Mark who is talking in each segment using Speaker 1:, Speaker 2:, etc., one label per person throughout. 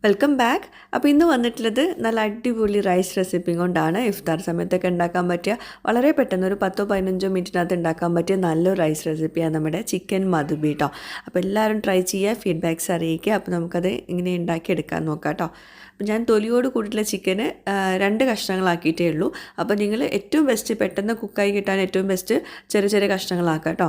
Speaker 1: Welcome back. അപ്പോൾ ഇന്ന് വന്നിട്ടുള്ളത് നല്ല അടിപൊളി റൈസ് റെസിപ്പി കൊണ്ടാണ്. ഇഫ്താർ സമയത്തൊക്കെ ഉണ്ടാക്കാൻ പറ്റിയ വളരെ പെട്ടെന്ന് ഒരു 10-15 മിനിറ്റിനകത്ത് ഉണ്ടാക്കാൻ പറ്റിയ നല്ലൊരു റൈസ് റെസിപ്പിയാണ് നമ്മുടെ ചിക്കൻ മധുബി കേട്ടോ. അപ്പോൾ എല്ലാവരും ട്രൈ ചെയ്യുക, ഫീഡ്ബാക്ക്സ് അറിയിക്കുക. അപ്പോൾ നമുക്കത് ഇങ്ങനെ ഉണ്ടാക്കിയെടുക്കാൻ നോക്കാം കേട്ടോ. അപ്പോൾ ഞാൻ തൊലിയോട് കൂടിയിട്ടുള്ള ചിക്കന് 2 കഷ്ണങ്ങളാക്കിയിട്ടേ ഉള്ളൂ. അപ്പോൾ നിങ്ങൾ ഏറ്റവും ബെസ്റ്റ് പെട്ടെന്ന് കുക്കായി കിട്ടാൻ ഏറ്റവും ബെസ്റ്റ് ചെറിയ ചെറിയ കഷ്ണങ്ങളാക്കുക കേട്ടോ.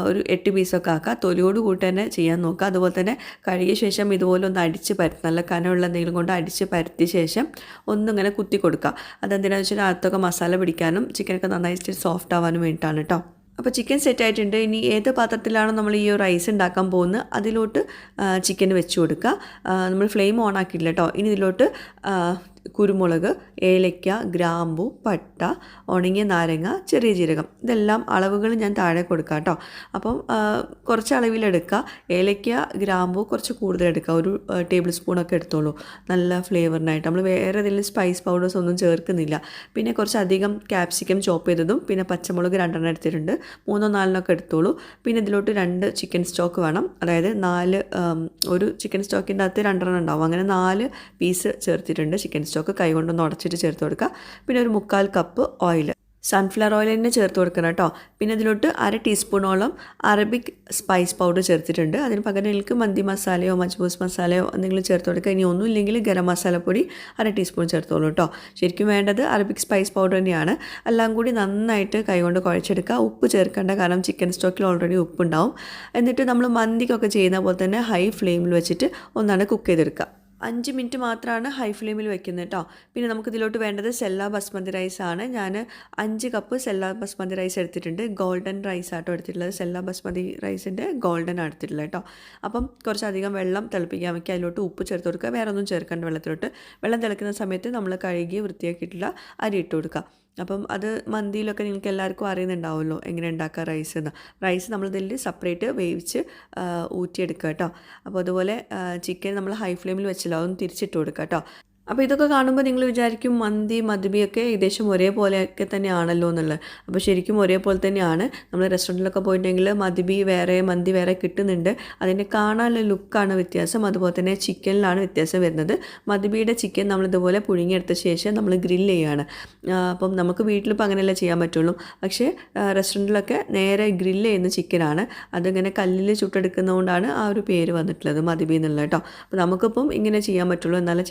Speaker 1: ഒരു 8 പീസൊക്കെ ആക്കുക. തൊലിയോട് കൂടി തന്നെ ചെയ്യാൻ നോക്കുക. അതുപോലെ തന്നെ കഴുകിയ ശേഷം ഇതുപോലെ ഒന്ന് അടിച്ച് പരത്തുക. നല്ല കനമുള്ള എന്തെങ്കിലും കൊണ്ട് അടിച്ച് പരത്തിയ ശേഷം ഒന്നിങ്ങനെ കുത്തി കൊടുക്കുക. അതെന്തിനാണെന്ന് വെച്ചാൽ അകത്തൊക്കെ മസാല പിടിക്കാനും ചിക്കനൊക്കെ നന്നായിട്ട് സോഫ്റ്റ് ആവാനും വേണ്ടിയിട്ടാണ് കേട്ടോ. അപ്പോൾ ചിക്കൻ സെറ്റ് ആയിട്ടുണ്ട്. ഇനി ഏത് പാത്രത്തിലാണോ നമ്മൾ ഈ റൈസ് ഉണ്ടാക്കാൻ പോകുന്നത് അതിലോട്ട് ചിക്കൻ വെച്ച് കൊടുക്കുക. നമ്മൾ ഫ്ലെയിം ഓൺ ആക്കിയില്ല കേട്ടോ. ഇനി ഇതിലോട്ട് കുരുമുളക്, ഏലയ്ക്ക, ഗ്രാമ്പു, പട്ട, ഉണങ്ങിയ നാരങ്ങ, ചെറിയ ജീരകം, ഇതെല്ലാം അളവുകൾ ഞാൻ താഴെ കൊടുക്കാം കേട്ടോ. അപ്പം കുറച്ച് അളവിലെടുക്കുക. ഏലയ്ക്ക, ഗ്രാമ്പു കുറച്ച് കൂടുതലെടുക്കുക. ഒരു ടേബിൾ സ്പൂണൊക്കെ എടുത്തോളൂ, നല്ല ഫ്ലേവറിനായിട്ട്. നമ്മൾ വേറെ ഏതെങ്കിലും സ്പൈസ് പൗഡേഴ്സ് ഒന്നും ചേർക്കുന്നില്ല. പിന്നെ കുറച്ചധികം ക്യാപ്സിക്കം ചോപ്പ് ചെയ്തതും പിന്നെ പച്ചമുളക് 2 എടുത്തിട്ടുണ്ട്. 3-4 എടുത്തോളൂ. പിന്നെ ഇതിലോട്ട് 2 ചിക്കൻ സ്റ്റോക്ക് വേണം. അതായത് 4 ഒരു ചിക്കൻ സ്റ്റോക്കിൻ്റെ അകത്ത് 2 ഉണ്ടാവും. അങ്ങനെ 4 പീസ് ചേർത്തിട്ടുണ്ട് ചിക്കൻ സ്റ്റോക്ക്. കൈ കൊണ്ടൊന്ന് ഉടച്ചിട്ട് ചേർത്ത് കൊടുക്കുക. പിന്നെ ഒരു 3/4 കപ്പ് ഓയിൽ, സൺഫ്ലവർ ഓയിൽ തന്നെ ചേർത്ത് കൊടുക്കണം കേട്ടോ. പിന്നെ ഇതിലോട്ട് 1/2 ടീസ്പൂണോളം അറബിക് സ്പൈസ് പൗഡർ ചേർത്തിട്ടുണ്ട്. അതിന് പകരം നിങ്ങൾക്ക് മന്തി മസാലയോ മജ്ബൂസ് മസാലയോ എന്തെങ്കിലും ചേർത്ത് കൊടുക്കുക. ഇനി ഒന്നുമില്ലെങ്കിൽ ഗരം മസാലപ്പൊടി 1/2 ടീസ്പൂൺ ചേർത്തോളൂ കേട്ടോ. ശരിക്കും വേണ്ടത് അറബിക് സ്പൈസ് പൗഡർ തന്നെയാണ്. എല്ലാം കൂടി നന്നായിട്ട് കൈകൊണ്ട് കുഴച്ചെടുക്കുക. ഉപ്പ് ചേർക്കേണ്ട, കാരണം ചിക്കൻ സ്റ്റോക്കിൽ ഓൾറെഡി ഉപ്പുണ്ടാവും. എന്നിട്ട് നമ്മൾ മന്തിക്കൊക്കെ ചെയ്യുന്ന പോലെ തന്നെ ഹൈ ഫ്ലെയിമിൽ വെച്ചിട്ട് ഒന്നാണ് കുക്ക് ചെയ്തെടുക്കുക. 5 മിനിറ്റ് മാത്രമാണ് ഹൈ ഫ്ലെയിമിൽ വെക്കുന്നത് കേട്ടോ. പിന്നെ നമുക്കിതിലോട്ട് വേണ്ടത് സെല്ല ബസ്മതി റൈസാണ്. ഞാൻ 5 കപ്പ് സെല്ല ബസ്മതി റൈസ് എടുത്തിട്ടുണ്ട്. ഗോൾഡൻ റൈസ് ആട്ടോ എടുത്തിട്ടുള്ളത്. സെല്ല ബസ്മതി റൈസിൻ്റെ ഗോൾഡൻ ആണ് എടുത്തിട്ടുള്ളത് കേട്ടോ. അപ്പം കുറച്ചധികം വെള്ളം തിളപ്പിക്കാൻ വയ്ക്കുക. അതിലോട്ട് ഉപ്പ് ചേർത്ത് കൊടുക്കുക. വേറെ ഒന്നും ചേർക്കേണ്ട വെള്ളത്തിലോട്ട്. വെള്ളം തിളക്കുന്ന സമയത്ത് നമ്മൾ കഴുകി വൃത്തിയാക്കിയിട്ടുള്ള അരി ഇട്ട് കൊടുക്കുക. അപ്പം അത് മന്തിയിലൊക്കെ നിങ്ങൾക്ക് എല്ലാവർക്കും അറിയുന്നുണ്ടാവുമല്ലോ എങ്ങനെ ഉണ്ടാക്കുക റൈസ് എന്ന്. റൈസ് നമ്മളിതിൽ സെപ്പറേറ്റ് വേവിച്ച് ഊറ്റിയെടുക്കുക കേട്ടോ. അപ്പോൾ അതുപോലെ ചിക്കൻ നമ്മൾ ഹൈ ഫ്ലെയിമിൽ വെച്ചില്ല, അതൊന്ന് തിരിച്ചിട്ട് കൊടുക്കുക കേട്ടോ. അപ്പോൾ ഇതൊക്കെ കാണുമ്പോൾ നിങ്ങൾ വിചാരിക്കും മന്തി മദ്ബിയൊക്കെ ഏകദേശം ഒരേപോലെയൊക്കെ തന്നെയാണല്ലോ എന്നുള്ളത്. അപ്പോൾ ശരിക്കും ഒരേപോലെ തന്നെയാണ്. നമ്മൾ റെസ്റ്റോറൻറ്റിലൊക്കെ പോയിട്ടുണ്ടെങ്കിൽ മദ്ബി വേറെ മന്തി വേറെ കിട്ടുന്നുണ്ട്. അതിൻ്റെ കാണാനുള്ള ലുക്കാണ് വ്യത്യാസം. അതുപോലെ തന്നെ ചിക്കനിലാണ് വ്യത്യാസം വരുന്നത്. മദ്ബിയുടെ ചിക്കൻ നമ്മളിതുപോലെ പുഴുങ്ങിയെടുത്ത ശേഷം നമ്മൾ ഗ്രില്ല് ചെയ്യുകയാണ്. അപ്പം നമുക്ക് വീട്ടിലിപ്പോൾ അങ്ങനെയല്ല ചെയ്യാൻ പറ്റുള്ളൂ. പക്ഷേ റെസ്റ്റോറൻറ്റിലൊക്കെ നേരെ ഗ്രില്ല് ചെയ്യുന്ന ചിക്കനാണ്. അതിങ്ങനെ കല്ലിൽ ചുട്ടെടുക്കുന്നതുകൊണ്ടാണ് ആ ഒരു പേര് വന്നിട്ടുള്ളത് മദ്ബി എന്നുള്ളത് കേട്ടോ. അപ്പോൾ നമുക്കിപ്പം ഇങ്ങനെ ചെയ്യാൻ പറ്റുള്ളൂ. എന്നാലും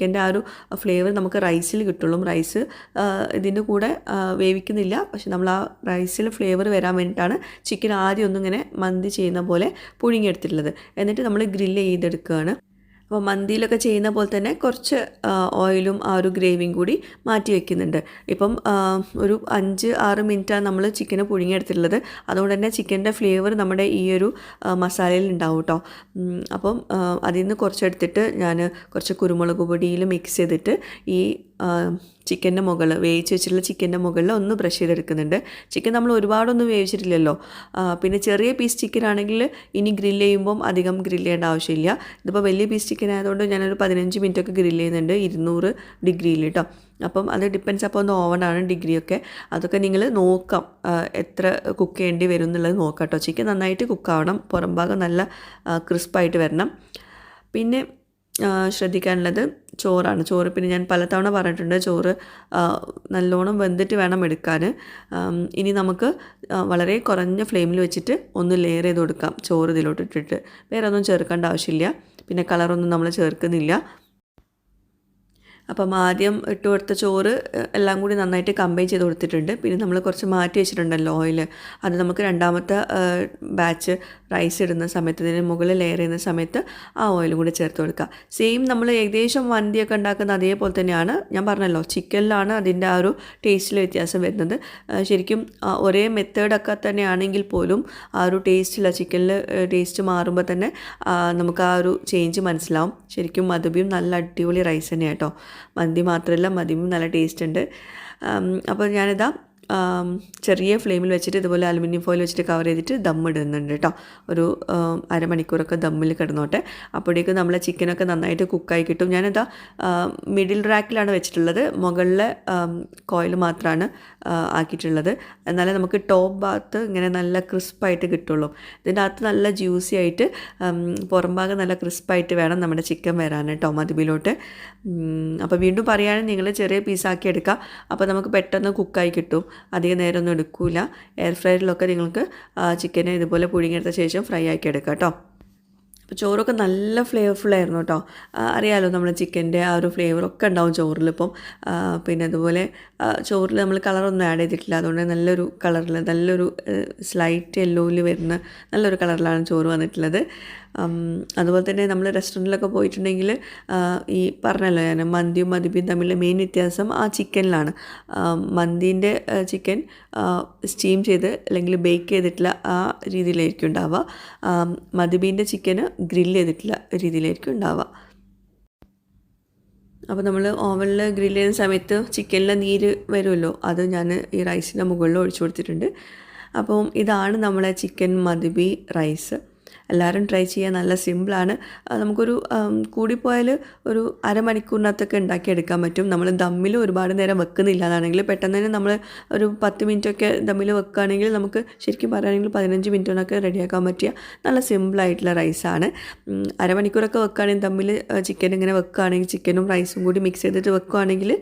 Speaker 1: ചിക്കൻ്റെ ആ ഒരു ഫ്ലേവർ നമുക്ക് റൈസിൽ കിട്ടുള്ളൂ. റൈസ് ഇതിൻ്റെ കൂടെ വേവിക്കുന്നില്ല. പക്ഷെ നമ്മൾ ആ റൈസിൽ ഫ്ലേവർ വരാൻ വേണ്ടിയിട്ടാണ് ചിക്കൻ ആദ്യം ഒന്നിങ്ങനെ മന്തി ചെയ്യുന്ന പോലെ പുഴുങ്ങിയെടുത്തിട്ടുള്ളത്. എന്നിട്ട് നമ്മൾ ഗ്രില്ല് ചെയ്തെടുക്കുകയാണ്. അപ്പോൾ മന്തിയിലൊക്കെ ചെയ്യുന്ന പോലെ തന്നെ കുറച്ച് ഓയിലും ആ ഒരു ഗ്രേവിയും കൂടി മാറ്റി വയ്ക്കുന്നുണ്ട്. ഇപ്പം ഒരു 5-6 മിനിറ്റാണ് നമ്മൾ ചിക്കന് പുഴുങ്ങിയെടുത്തിട്ടുള്ളത്. അതുകൊണ്ട് തന്നെ ചിക്കൻ്റെ ഫ്ലേവർ നമ്മുടെ ഈ ഒരു മസാലയിൽ ഉണ്ടാവും കേട്ടോ. അപ്പം അതിൽ നിന്ന് കുറച്ചെടുത്തിട്ട് ഞാൻ കുറച്ച് കുരുമുളക് പൊടിയിൽ മിക്സ് ചെയ്തിട്ട് ഈ ചിക്കൻ്റെ മുകളിൽ വേവിച്ച് വെച്ചിട്ടുള്ള ചിക്കൻ്റെ മുകളിൽ ഒന്ന് ബ്രഷ് ചെയ്തെടുക്കുന്നുണ്ട്. ചിക്കൻ നമ്മൾ ഒരുപാടൊന്നും വേവിച്ചിട്ടില്ലല്ലോ. പിന്നെ ചെറിയ പീസ് ചിക്കൻ ആണെങ്കിൽ ഇനി ഗ്രില്ല് ചെയ്യുമ്പം അധികം ഗ്രില്ല് ചെയ്യേണ്ട ആവശ്യമില്ല. ഇതിപ്പോൾ വലിയ പീസ് ചിക്കൻ ആയതുകൊണ്ട് ഞാനൊരു 15 മിനിറ്റൊക്കെ ഗ്രില്ല് ചെയ്യുന്നുണ്ട് 200 ഡിഗ്രിയിൽ കേട്ടോ. അപ്പം അത് ഡിപ്പെൻസ് അപ്പോൾ ഒന്ന് ഓവനാണ് ഡിഗ്രിയൊക്കെ. അതൊക്കെ നിങ്ങൾ നോക്കാം എത്ര കുക്ക് ചെയ്യേണ്ടി വരും എന്നുള്ളത് നോക്കാം കേട്ടോ. ചിക്കൻ നന്നായിട്ട് കുക്കാവണം, പുറം ഭാഗം നല്ല ക്രിസ്പായിട്ട് വരണം. പിന്നെ ശ്രദ്ധിക്കാനുള്ളത് ചോറാണ്. ചോറ് പിന്നെ ഞാൻ പലതവണ പറഞ്ഞിട്ടുണ്ട്, ചോറ് നല്ലോണം വെന്തിട്ട് വേണം എടുക്കാൻ. ഇനി നമുക്ക് വളരെ കുറഞ്ഞ ഫ്ലെയിമിൽ വെച്ചിട്ട് ഒന്ന് ലെയർ ചെയ്ത് കൊടുക്കാം ചോറ് ഇതിലോട്ട് ഇട്ടിട്ട്. വേറെ ഒന്നും ചേർക്കേണ്ട ആവശ്യമില്ല. പിന്നെ കളറൊന്നും നമ്മൾ ചേർക്കുന്നില്ല. അപ്പം ആദ്യം ഇട്ട് കൊടുത്ത ചോറ് എല്ലാം കൂടി നന്നായിട്ട് കമ്പൈൻ ചെയ്ത് കൊടുത്തിട്ടുണ്ട്. പിന്നെ നമ്മൾ കുറച്ച് മാറ്റി വെച്ചിട്ടുണ്ടല്ലോ ഓയിൽ, അത് നമുക്ക് രണ്ടാമത്തെ ബാച്ച് റൈസ് ഇടുന്ന സമയത്ത് ഇതിന് മുകളിൽ ലെയർ ചെയ്യുന്ന സമയത്ത് ആ ഓയിലും കൂടി ചേർത്ത് കൊടുക്കുക. സെയിം നമ്മൾ ഏകദേശം മന്തിയൊക്കെ ഉണ്ടാക്കുന്ന അതേപോലെ തന്നെയാണ്. ഞാൻ പറഞ്ഞല്ലോ ചിക്കനിലാണ് അതിൻ്റെ ആ ഒരു ടേസ്റ്റിൽ വ്യത്യാസം വരുന്നത്. ശരിക്കും ഒരേ മെത്തേഡൊക്കെ തന്നെയാണെങ്കിൽ പോലും ആ ഒരു ടേസ്റ്റില്ല, ചിക്കനിൽ ടേസ്റ്റ് മാറുമ്പോൾ തന്നെ നമുക്ക് ആ ഒരു ചേഞ്ച് മനസ്സിലാവും. ശരിക്കും മധുബിയും നല്ല അടിപൊളി റൈസ് തന്നെയാണ് കേട്ടോ. മന്തി മാത്രമല്ല മന്തിയും നല്ല ടേസ്റ്റ് ഉണ്ട്. അപ്പോൾ ഞാനിതാ ചെറിയ ഫ്ലെയിമിൽ വെച്ചിട്ട് ഇതുപോലെ അലുമിനിയം ഫോയിൽ വെച്ചിട്ട് കവർ ചെയ്തിട്ട് ദം ഇടുന്നുണ്ട് കേട്ടോ. ഒരു അരമണിക്കൂറൊക്കെ ദമ്മിൽ കിടന്നോട്ടെ. അപ്പോഴേക്കും നമ്മളെ ചിക്കനൊക്കെ നന്നായിട്ട് കുക്കായി കിട്ടും. ഞാനിതാ മിഡിൽ റാക്കിലാണ് വെച്ചിട്ടുള്ളത്. മുകളിലെ കോയിൽ മാത്രമാണ് ആക്കിയിട്ടുള്ളത്. എന്നാലേ നമുക്ക് ടോപ്പ് ഭാഗത്ത് ഇങ്ങനെ നല്ല ക്രിസ്പായിട്ട് കിട്ടുള്ളൂ. ഇതിൻ്റെ അകത്ത് നല്ല ജ്യൂസി ആയിട്ട് പുറം ഭാഗം നല്ല ക്രിസ്പായിട്ട് വേണം നമ്മുടെ ചിക്കൻ വരാൻ കേട്ടോ മധുബിലോട്ട്. അപ്പോൾ വീണ്ടും പറയുകയാണെങ്കിൽ നിങ്ങൾ ചെറിയ പീസാക്കി എടുക്കുക. അപ്പോൾ നമുക്ക് പെട്ടെന്ന് കുക്കായി കിട്ടും. അധികം നേരമൊന്നും എടുക്കില്ല. എയർ ഫ്രയറിലൊക്കെ നിങ്ങൾക്ക് ചിക്കനെ ഇതുപോലെ പുഴുങ്ങിയെടുത്ത ശേഷം ഫ്രൈ ആക്കി എടുക്കുക കേട്ടോ. അപ്പോൾ ചോറൊക്കെ നല്ല ഫ്ലേവർഫുള്ളായിരുന്നു കേട്ടോ. അറിയാമല്ലോ നമ്മൾ ചിക്കൻ്റെ ആ ഒരു ഫ്ലേവറൊക്കെ ഉണ്ടാവും ചോറിലിപ്പം. പിന്നെ അതുപോലെ ചോറിൽ നമ്മൾ കളറൊന്നും ആഡ് ചെയ്തിട്ടില്ല. അതുകൊണ്ട് നല്ലൊരു കളറിൽ നല്ലൊരു സ്ലൈറ്റ് യെല്ലോയിൽ വരുന്ന നല്ലൊരു കളറിലാണ് ചോറ് വന്നിട്ടുള്ളത്. അതുപോലെ തന്നെ നമ്മൾ റെസ്റ്റോറൻറ്റിലൊക്കെ പോയിട്ടുണ്ടെങ്കിൽ ഈ പറഞ്ഞല്ലോ ഞാൻ മന്തിയും മദ്ബിയും തമ്മിലുള്ള മെയിൻ വ്യത്യാസം ആ ചിക്കനിലാണ്. മന്തീൻ്റെ ചിക്കൻ സ്റ്റീം ചെയ്ത് അല്ലെങ്കിൽ ബേക്ക് ചെയ്തിട്ടുള്ള ആ രീതിയിലായിരിക്കും ഉണ്ടാവുക. മദ്ബീൻ്റെ ചിക്കന് ഗ്രില്ല് ചെയ്തിട്ടുള്ള രീതിയിലായിരിക്കും ഉണ്ടാവുക. അപ്പോൾ നമ്മൾ ഓവനിൽ ഗ്രില്ല് ചെയ്യുന്ന സമയത്ത് ചിക്കനിലെ നീര് വരുമല്ലോ, അത് ഞാൻ ഈ റൈസിൻ്റെ മുകളിൽ ഒഴിച്ചു കൊടുത്തിട്ടുണ്ട്. അപ്പം ഇതാണ് നമ്മളെ ചിക്കൻ മദ്ബി റൈസ്. എല്ലാവരും ട്രൈ ചെയ്യാൻ നല്ല സിമ്പിളാണ്. നമുക്കൊരു കൂടിപ്പോയാൽ ഒരു അരമണിക്കൂറിനകത്തൊക്കെ ഉണ്ടാക്കിയെടുക്കാൻ പറ്റും. നമ്മൾ ദമ്മിൽ ഒരുപാട് നേരം വെക്കുന്നില്ല. അതാണെങ്കിൽ പെട്ടെന്ന് തന്നെ നമ്മൾ ഒരു 10 മിനിറ്റൊക്കെ ദമ്മിൽ വെക്കുകയാണെങ്കിൽ നമുക്ക് ശരിക്കും പറയുകയാണെങ്കിൽ 15 മിനിറ്റിനൊക്കെ റെഡിയാക്കാൻ പറ്റിയ നല്ല സിമ്പിളായിട്ടുള്ള റൈസാണ്. അരമണിക്കൂറൊക്കെ വെക്കുകയാണെങ്കിൽ ദമ്മിൽ ചിക്കൻ ഇങ്ങനെ വെക്കുകയാണെങ്കിൽ ചിക്കനും റൈസും കൂടി മിക്സ് ചെയ്തിട്ട് വെക്കുകയാണെങ്കിൽ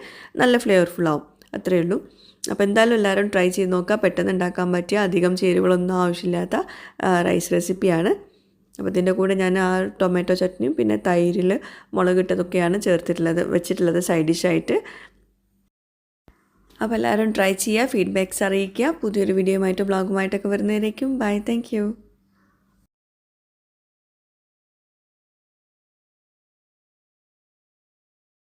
Speaker 1: നല്ല ഫ്ലേവർഫുള്ളാവും. അത്രയേ ഉള്ളൂ. അപ്പോൾ എന്തായാലും എല്ലാവരും ട്രൈ ചെയ്ത് നോക്കുക. പെട്ടെന്ന് ഉണ്ടാക്കാൻ പറ്റിയ അധികം ചേരുവകളൊന്നും ആവശ്യമില്ലാത്ത റൈസ് റെസിപ്പിയാണ്. അപ്പോൾ ഇതിൻ്റെ കൂടെ ഞാൻ ആ ടൊമാറ്റോ ചട്നിയും പിന്നെ തൈരിൽ മുളകിട്ടതൊക്കെയാണ് വെച്ചിട്ടുള്ളത് സൈഡ് ഡിഷായിട്ട്. അപ്പോൾ എല്ലാവരും ട്രൈ ചെയ്യുക, ഫീഡ്ബാക്ക്സ് അറിയിക്കുക. പുതിയൊരു വീഡിയോയുമായിട്ട് വ്ളോഗുമായിട്ടൊക്കെ വരുന്നതായിരിക്കും. Bye, thank U.